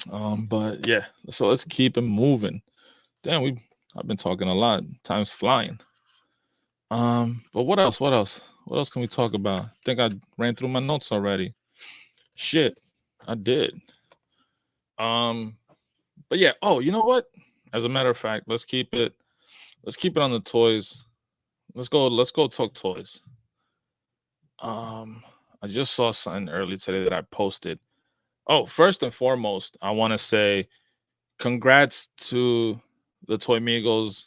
But yeah, so let's keep it moving. Damn, I've been talking a lot. Time's flying. But what else? What else can we talk about? I think I ran through my notes already. Shit, I did. But yeah. Oh, you know what? As a matter of fact, let's keep it on the toys. Let's go talk toys. I just saw something early today that I posted. Oh, first and foremost, I want to say congrats to the Toy Migos,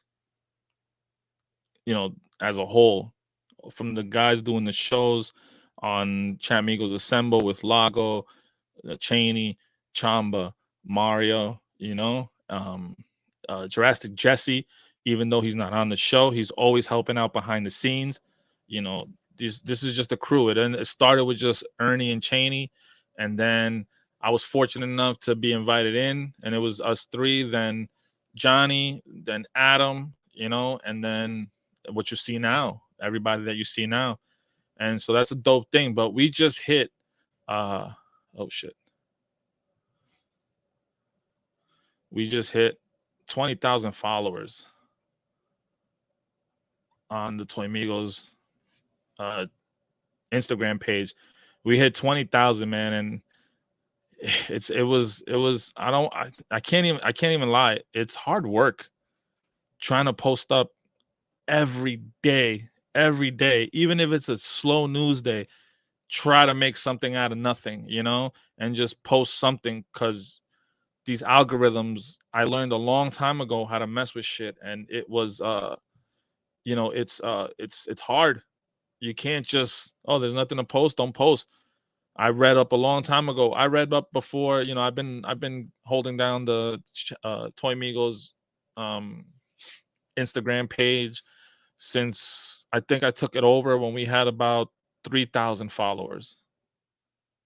you know, as a whole, from the guys doing the shows, on Champ Migos Assemble with Lago, Cheney, Chamba, Mario, Jurassic Jesse, even though he's not on the show, he's always helping out behind the scenes. This is just a crew. It started with just Ernie and Cheney, and then I was fortunate enough to be invited in, and it was us three, then Johnny, then Adam, and then what you see now, everybody that you see now. And so that's a dope thing. But we just hit we just hit 20,000 followers on the Toy Migos Instagram page. We hit 20,000, man, and it was I can't even lie. It's hard work trying to post up every day, even if it's a slow news day. Try to make something out of nothing, and just post something, because these algorithms, I learned a long time ago how to mess with shit, and it was it's hard. You can't just, there's nothing to post, don't post. I read up a long time ago. I read up before, I've been holding down the Toy Migos Instagram page since I think I took it over when we had about 3,000 followers.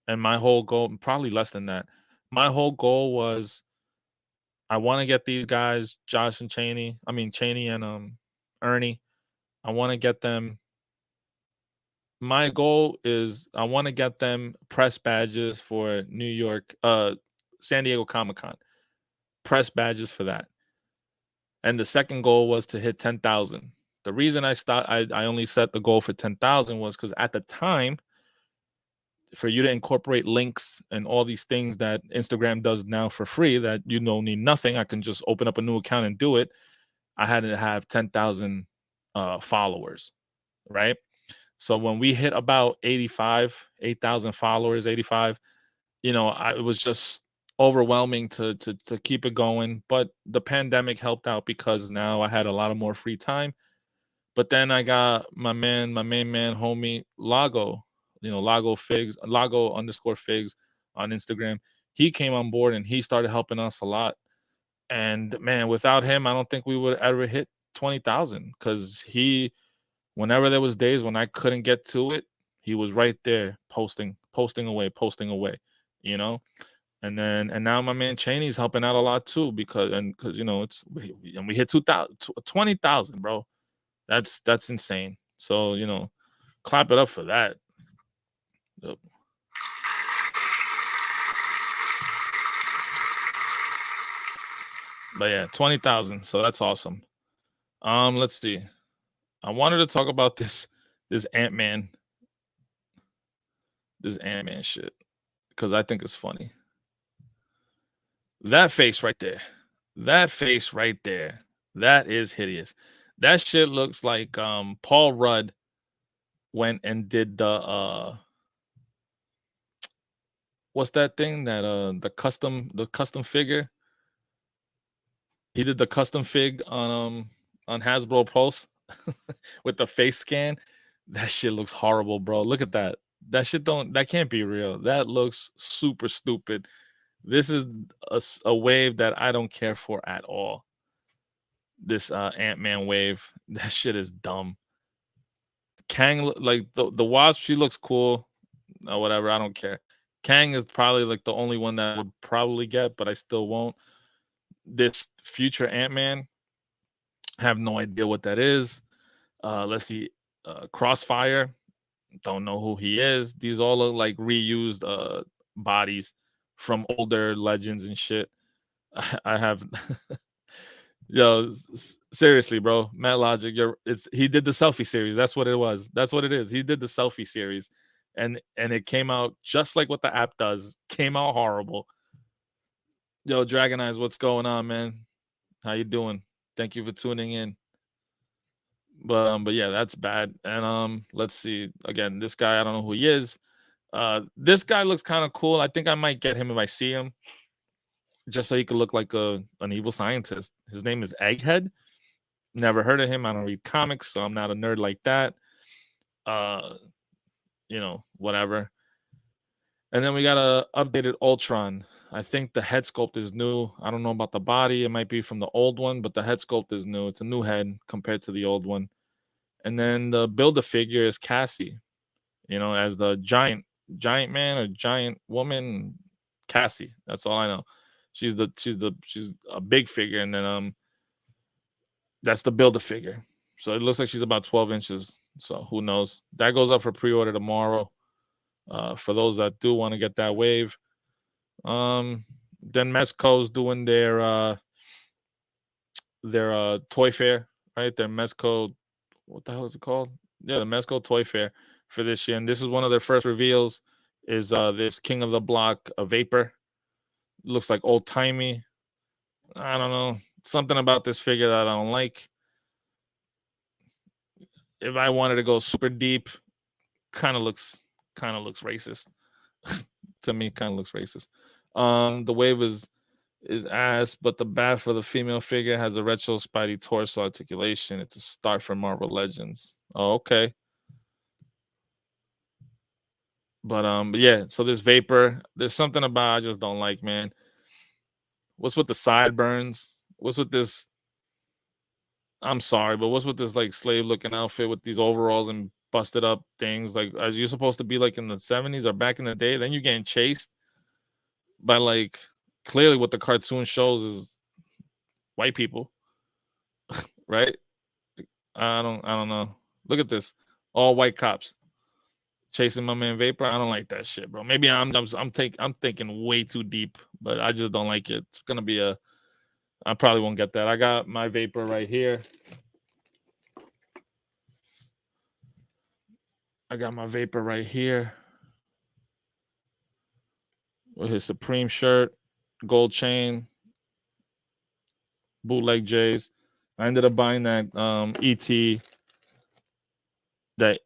And my whole goal, probably less than that, my whole goal was, I want to get these guys, Josh and Cheney and Ernie, I want to get them. My goal is I want to get them press badges for San Diego Comic-Con. Press badges for that. And the second goal was to hit 10,000. The reason I only set the goal for 10,000 was because at the time, for you to incorporate links and all these things that Instagram does now for free, that you don't need nothing, I can just open up a new account and do it. I had to have 10,000 followers, right? So when we hit about 8,000 followers, 85, it was just overwhelming to keep it going. But the pandemic helped out because now I had a lot of more free time. But then I got my main man, homie, Lago, Lago_Figs on Instagram. He came on board and he started helping us a lot. And man, without him, I don't think we would ever hit 20,000, because whenever there was days when I couldn't get to it, he was right there posting away. And now my man Cheney's helping out a lot too, because we hit 20,000, bro. That's insane. So, clap it up for that. Yep. But yeah, 20,000. So that's awesome. Let's see. I wanted to talk about this Ant-Man shit, because I think it's funny. That face right there. That is hideous. That shit looks like Paul Rudd went and did the what's that thing that the custom figure? He did the custom fig on Hasbro Pulse with the face scan. That shit looks horrible, bro. Look at that. That can't be real. That looks super stupid. This is a wave that I don't care for at all. This Ant-Man wave. That shit is dumb. Kang, like the Wasp, she looks cool. Whatever, I don't care. Kang is probably like the only one that I would probably get, but I still won't. This future Ant-Man, have no idea what that is. Let's see. Crossfire, don't know who he is. These all look like reused bodies from older Legends and shit. I have yo, seriously, bro. Matt Logic, he did the selfie series. That's what it was. That's what it is. He did the selfie series, and it came out just like what the app does. Came out horrible. Yo, Dragon Eyes, what's going on, man? How you doing? Thank you for tuning in. But yeah, that's bad. And let's see. Again, this guy, I don't know who he is. This guy looks kind of cool. I think I might get him if I see him, just so he could look like an evil scientist. His name is Egghead. Never heard of him. I don't read comics, so I'm not a nerd like that. whatever. And then we got a updated Ultron. I think the head sculpt is new. I don't know about the body. It might be from the old one, but the head sculpt is new. It's a new head compared to the old one. And then the Build-A-Figure is Cassie, as the giant man or giant woman, Cassie. That's all I know. She's a big figure, and then that's the Build-A-Figure. So it looks like she's about 12 inches. So who knows? That goes up for pre-order tomorrow. For those that do want to get that wave. Then Mezco's doing their toy fair, right? Their Mezco, what the hell is it called? Yeah, the Mezco toy fair for this year. And this is one of their first reveals, is this King of the Block, a Vapor. Looks like old timey. I don't know. Something about this figure that I don't like. If I wanted to go super deep, kind of looks racist. To me, kind of looks racist. The wave is ass, but the bat for the female figure has a retro Spidey torso articulation. It's a start for Marvel Legends. Oh, okay. But yeah, so this Vapor, there's something about I just don't like, man. What's with the sideburns? What's with this? I'm sorry, but what's with this like slave looking outfit with these overalls and busted up things? Like, are you supposed to be like in the 70s or back in the day? Then you're getting chased by like clearly what the cartoon shows is white people, right? I don't know. Look at this, all white cops chasing my man Vapor. I don't like that shit, bro. Maybe I'm thinking way too deep, but I just don't like it. It's gonna be I probably won't get that. I got my Vapor right here. With his Supreme shirt, gold chain, bootleg J's. I ended up buying that ET.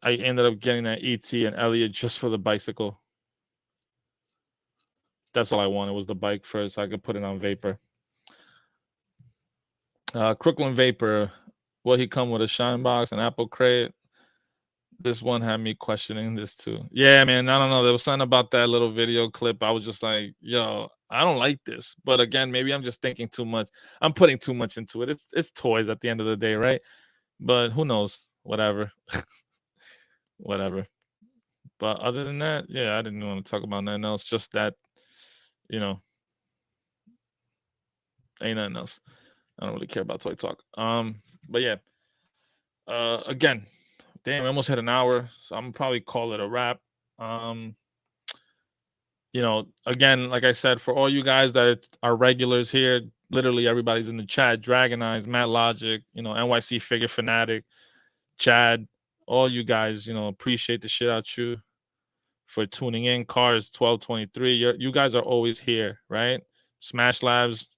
I ended up getting that ET and Elliot just for the bicycle. That's all I wanted was the bike first, so I could put it on Vapor. Crooklyn Vapor, will he come with a shine box and Apple crate? This one had me questioning this too. Yeah, man, I don't know. There was something about that little video clip. I was just like, yo, I don't like this. But again, maybe I'm just thinking too much. I'm putting too much into it. It's toys at the end of the day, right? But who knows? Whatever. Whatever. But other than that, yeah, I didn't want to talk about nothing else. Just that, ain't nothing else. I don't really care about toy talk. But yeah. Again, damn, we almost hit an hour, so I'm probably call it a wrap. Again, like I said, for all you guys that are regulars here, literally everybody's in the chat. Dragon Eyes, Matt Logic, NYC Figure Fanatic, Chad, all you guys, appreciate the shit out you for tuning in. Cars 1223, you guys are always here, right? Smash Labs,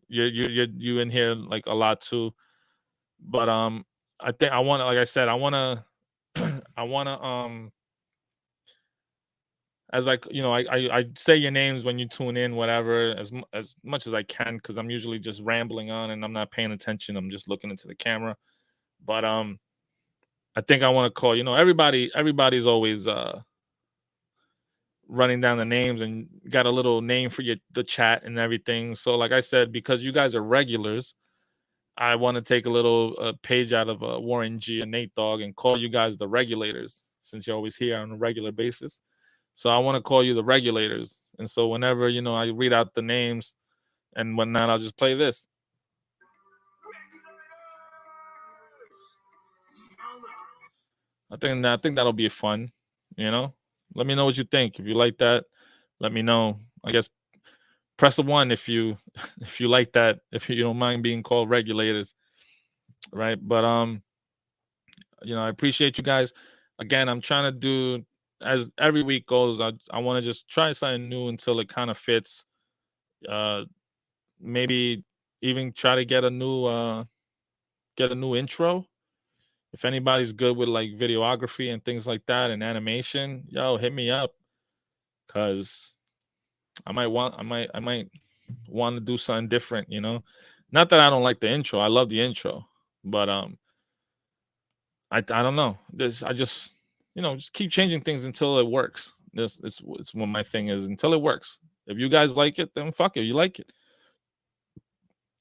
you in here like a lot too. But I think I want to, like I said, I want to as like I say your names when you tune in, whatever, as much as I can, because I'm usually just rambling on and I'm not paying attention. I'm just looking into the camera. But I think I want to call, everybody's always running down the names and got a little name for the chat and everything. So like I said, because you guys are regulars, I want to take a little page out of Warren G and Nate Dogg and call you guys the regulators, since you're always here on a regular basis. So I want to call you the regulators. And so whenever, I read out the names and whatnot, I'll just play this. I think that'll be fun, Let me know what you think. If you like that, let me know. I guess press a 1 if you like that, if you don't mind being called regulators, right? But I appreciate you guys. Again, I'm trying to do, as every week goes, I want to just try something new until it kind of fits. Maybe even try to get a new intro. If anybody's good with like videography and things like that and animation, yo, hit me up, cause I might want to do something different, Not that I don't like the intro. I love the intro, but I don't know. just keep changing things until it works. It's what my thing is, until it works. If you guys like it, then fuck it. You like it.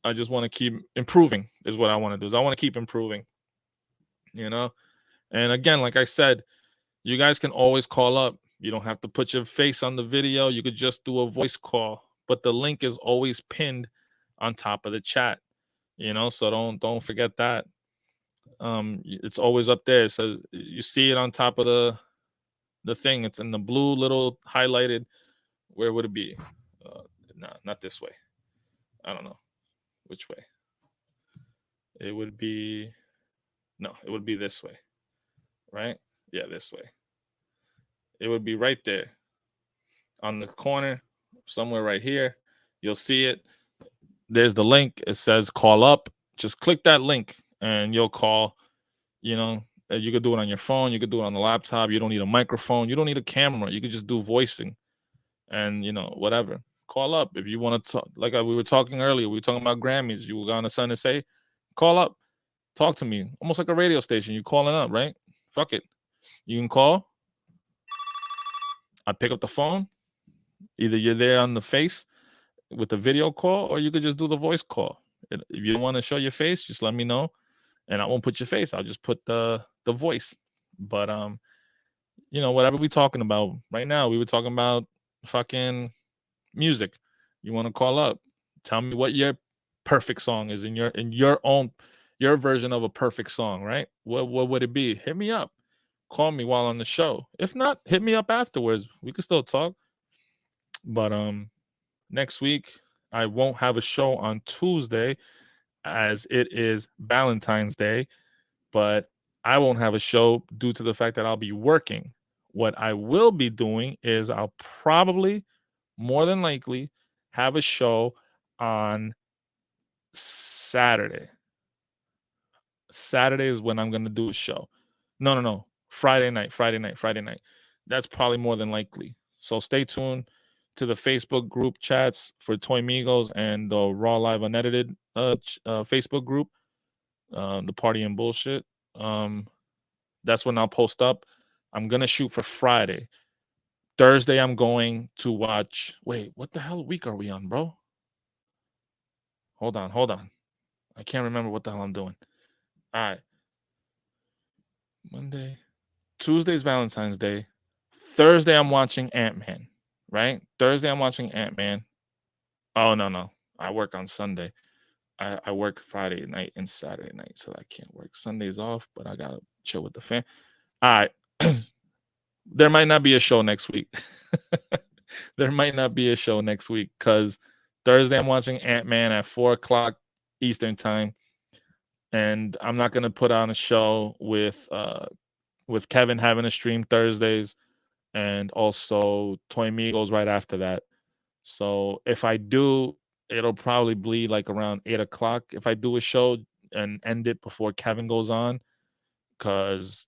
I just want to keep improving is what I want to do. Is I want to keep improving, And again, like I said, you guys can always call up. You don't have to put your face on the video. You could just do a voice call, but the link is always pinned on top of the chat, so don't forget that. It's always up there. It says, you see it on top of the thing. It's in the blue little highlighted. Where would it be? No, not this way. I don't know which way. It would be this way, right? Yeah, this way. It would be right there on the corner, somewhere right here. You'll see it. There's the link. It says call up. Just click that link and you'll call. You could do it on your phone. You could do it on the laptop. You don't need a microphone. You don't need a camera. You could just do voicing and, whatever. Call up. If you want to talk, like we were talking earlier, we were talking about Grammys. You were going to something to say, call up. Talk to me. Almost like a radio station. You calling up, right? Fuck it. You can call. I pick up the phone. Either you're there on the face with the video call, or you could just do the voice call. If you don't want to show your face, just let me know, and I won't put your face. I'll just put the voice. But whatever we talking about right now, we were talking about fucking music. You want to call up? Tell me what your perfect song is in your version of a perfect song, right? What would it be? Hit me up. Call me while on the show. If not, hit me up afterwards. We can still talk. But next week I won't have a show on Tuesday as it is Valentine's Day, but I won't have a show due to the fact that I'll be working. What I will be doing is I'll probably, more than likely, have a show on Saturday. Saturday is when I'm going to do a show. No. Friday night. That's probably more than likely. So stay tuned to the Facebook group chats for Toy Migos and the Raw Live Unedited Facebook group, the Party and Bullshit. That's when I'll post up. I'm going to shoot for Friday. Thursday, I'm going to watch. Wait, what the hell week are we on, bro? Hold on. I can't remember what the hell I'm doing. All right. Monday. Tuesday's Valentine's Day. Thursday, I'm watching Ant-Man, right? Thursday, I'm watching Ant-Man. Oh, no. I work on Sunday. I work Friday night and Saturday night, so I can't work. Sunday's off, but I got to chill with the fam. All right. There might not be a show next week. Because Thursday, I'm watching Ant-Man at 4 o'clock Eastern time. And I'm not going to put on a show with Kevin having a stream Thursdays and also Toy Migos right after that. So if I do, it'll probably be like around 8 o'clock if I do a show and end it before Kevin goes on, because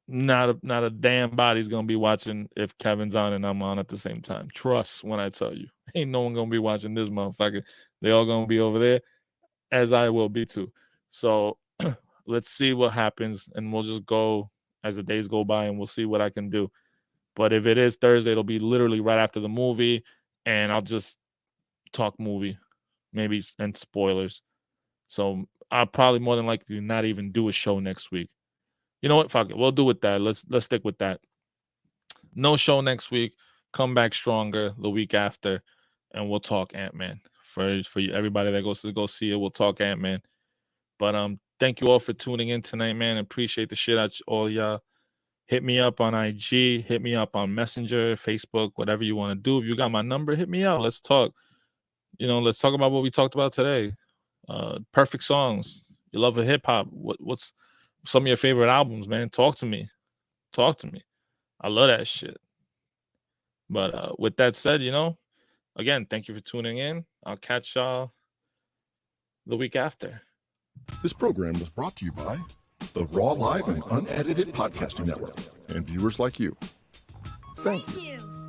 not a damn body's going to be watching if Kevin's on and I'm on at the same time. Trust when I tell you. Ain't no one going to be watching this motherfucker. They all going to be over there, as I will be too. So let's see what happens, and we'll just go as the days go by, and we'll see what I can do. But if it is Thursday, it'll be literally right after the movie, and I'll just talk movie, maybe, and spoilers. So I'll probably more than likely not even do a show next week. You know what? Fuck it. We'll do with that. Let's stick with that. No show next week. Come back stronger the week after, and we'll talk Ant-Man. For you, everybody that goes to go see it, we'll talk Ant-Man. But thank you all for tuning in tonight, man. Appreciate the shit out all y'all. Hit me up on IG. Hit me up on Messenger, Facebook, whatever you want to do. If you got my number, hit me up. Let's talk. Let's talk about what we talked about today. Perfect songs. You love a hip hop. What's some of your favorite albums, man? Talk to me. I love that shit. But with that said, again, thank you for tuning in. I'll catch y'all the week after. This program was brought to you by the Raw Live and Unedited Podcasting Network and viewers like you. Thank you.